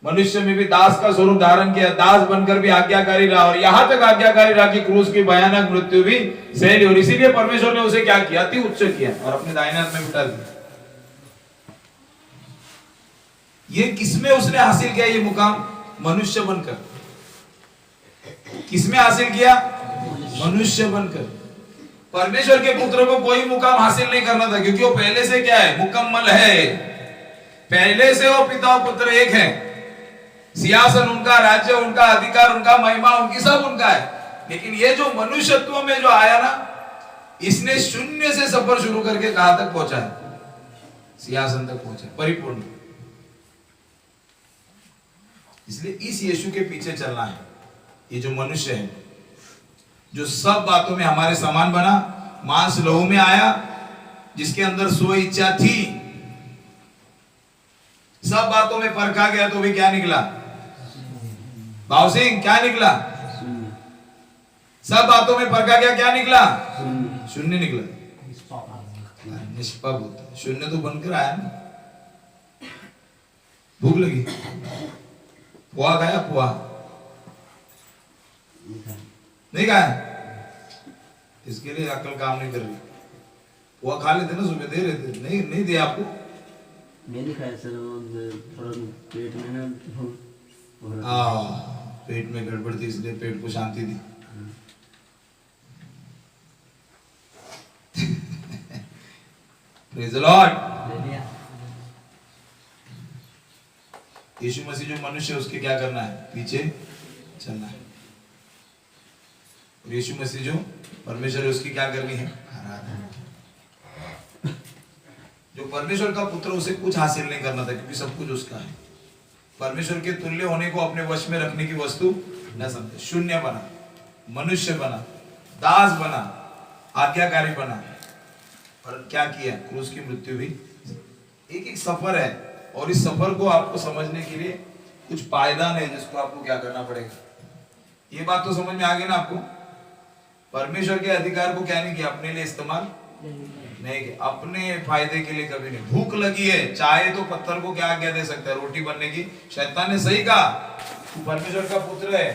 मनुष्य में भी दास का स्वरूप धारण किया, दास बनकर भी आज्ञाकारी रहा और यहां तक आज्ञाकारी रहा कि क्रूस की भयानक मृत्यु भी सहली। और इसीलिए परमेश्वर ने उसे क्या किया, अति उच्च किया और अपने दाहिने हाथ में बिठा दिया। ये किसमें उसने हासिल किया, ये मुकाम? मनुष्य बनकर। किसमें हासिल किया? मनुष्य बनकर। परमेश्वर के पुत्र को कोई मुकाम हासिल नहीं करना था, क्योंकि वो पहले से क्या है, मुकम्मल है। पहले से वो पिता और पुत्र एक है। सिंहासन उनका, राज्य उनका, अधिकार उनका, महिमा उनकी, सब उनका है। लेकिन ये जो मनुष्यत्व में जो आया ना, इसने शून्य से सफर शुरू करके कहां तक पहुंचा है? सिंहासन तक पहुंचा, परिपूर्ण। इसलिए इस यीशु के पीछे चलना है। ये जो मनुष्य है, जो सब बातों में हमारे समान बना, मांस लहू में आया, जिसके अंदर स्व इच्छा थी, सब बातों में परखा गया तो भी क्या निकला? भाव सिंह, क्या निकला? सब बातों में परखा गया, क्या निकला? शून्य निकला। निष्पाप होता, शून्य तो बनकर आया ना। भूख लगी, पोहा खाया? पोहा नहीं खाया, इसके लिए अकल काम नहीं कर रही। पोहा खा लेते ना, सुबह दे रहे थे, नहीं दिया आपको? मैं नहीं खाया सर, थोड़ा पेट में ना, पेट में गड़बड़ थी, इसलिए पेट को शांति दी। Praise the lord. Yeshu Masih जो मनुष्य, उसके क्या करना है? पीछे चलना है। और यीशु मसीह जो परमेश्वर है, उसकी क्या करनी है? आराधना। जो परमेश्वर का पुत्र, उसे कुछ हासिल नहीं करना था, क्योंकि सब कुछ उसका है। परमेश्वर के तुल्य होने को अपने वश में रखने की वस्तु न समझे। शून्य बना, मनुष्य बना, दास बना, आज्ञाकारी बना, और क्या किया? क्रूस की मृत्यु भी। एक एक सफर है, और इस सफर को आपको समझने के लिए कुछ पायदान है, जिसको आपको क्या करना पड़ेगा। ये बात तो समझ में आ गई ना आपको? परमेश्वर के अधिकार को क्या नहीं किया? अपने लिए इस्तेमाल नहीं किया, अपने फायदे के लिए कभी नहीं। भूख लगी है, चाहे तो पत्थर को क्या आज्ञा दे सकता है? रोटी बनने की। शैतान ने सही कहा, तू परमेश्वर का पुत्र है,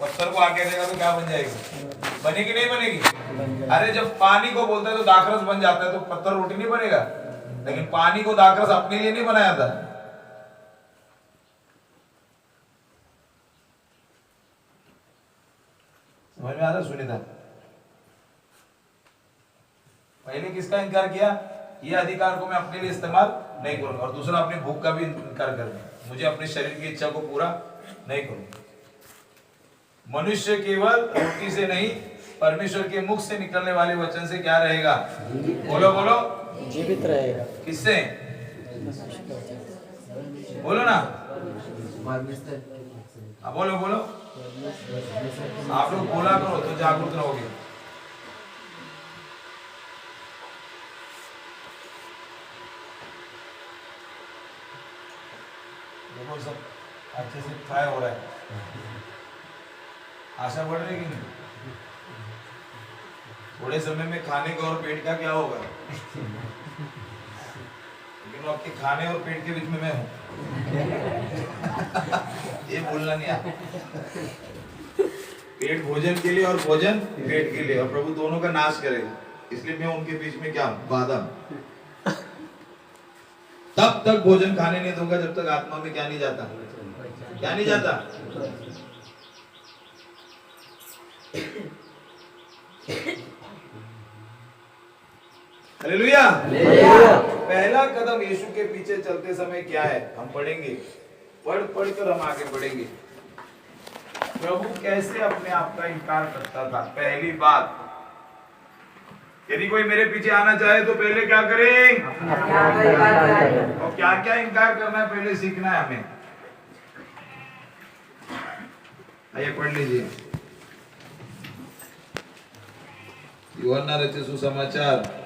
पत्थर को आज्ञा देगा तो क्या बन जाएगी? बनेगी नहीं बनेगी? अरे जब पानी को बोलता है तो दाखरस बन जाता है, तो पत्थर रोटी नहीं बनेगा। लेकिन पानी को दाखरस अपने लिए नहीं बनाया था। समझ में आ रहा? सुनिए, पहले किसका इनकार किया? ये अधिकार को मैं अपने लिए इस्तेमाल नहीं करूंगा, और दूसरा अपनी भूख का भी इनकार कर दिया, मुझे अपने शरीर की इच्छा को पूरा नहीं करूंगा। मनुष्य केवल रोटी से नहीं, परमेश्वर के मुख से निकलने वाले वचन से क्या रहेगा? बोलो बोलो, जीवित रहेगा। किससे? बोलो ना, बोलो बोलो। आप लोग बोला करो तो जागरूक रहोगे। देखो सब अच्छे से फ्राई हो रहा है, आशा बढ़ रही कि नहीं? थोड़े समय में खाने का और पेट का क्या होगा? लेकिन आपके खाने और पेट के बीच में मैं हूं। ये बोलना नहीं आता। पेट भोजन के लिए और भोजन पेट के लिए, और प्रभु दोनों का नाश करेगा। इसलिए मैं उनके बीच में क्या हूं? बाधा। तब तक भोजन खाने नहीं दूंगा जब तक आत्मा में क्या नहीं जाता? क्या नहीं जाता? हालेलुया। पहला कदम यीशु के पीछे चलते समय क्या है, हम पढ़ेंगे। पढ़ कर हम आगे बढ़ेंगे। प्रभु कैसे अपने आप का इनकार करता था? पहली बात, यदि कोई मेरे पीछे आना चाहे तो पहले क्या करें? और क्या क्या इनकार करना है पहले सीखना है हमें। आइए पढ़ लीजिए, यूहन्ना रचित सुसमाचार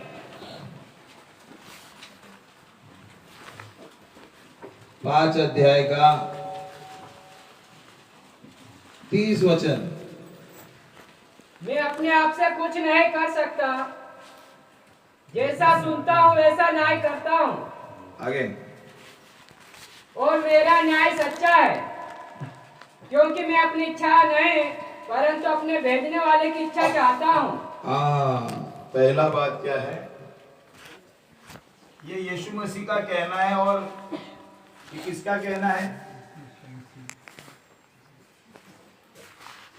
5 अध्याय का 30 वचन। मैं अपने आप से कुछ नहीं कर सकता, जैसा सुनता हूँ वैसा नहीं करता हूँ। आगे, और मेरा न्याय सच्चा है, क्योंकि मैं अपनी इच्छा नहीं परंतु अपने भेजने वाले की इच्छा चाहता हूँ। हाँ, पहला बात क्या है, ये यीशु मसीह का कहना है और ये किसका कहना है?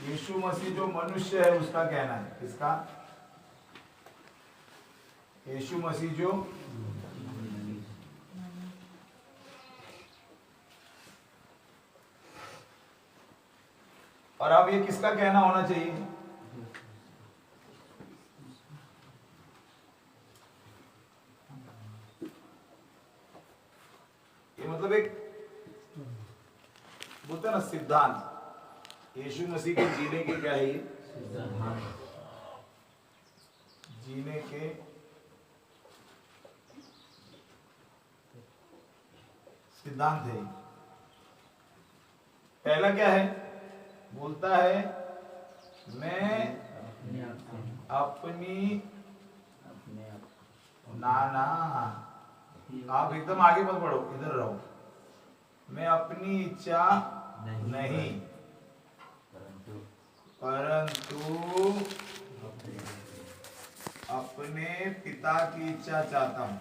यीशु मसीह जो मनुष्य है उसका कहना है। किसका? यीशु मसीह जो और अब ये किसका कहना होना चाहिए? ये मतलब एक बोलते हैं ना सिद्धांत। यीशु मसीह के जीने के क्या है? ये जीने के सिद्धांत है। पहला क्या है? बोलता है मैं अपनी ना आप एकदम आगे मत बढ़ो, इधर रहो। मैं अपनी इच्छा नहीं परंतु अपने पिता की इच्छा चाहता हूं।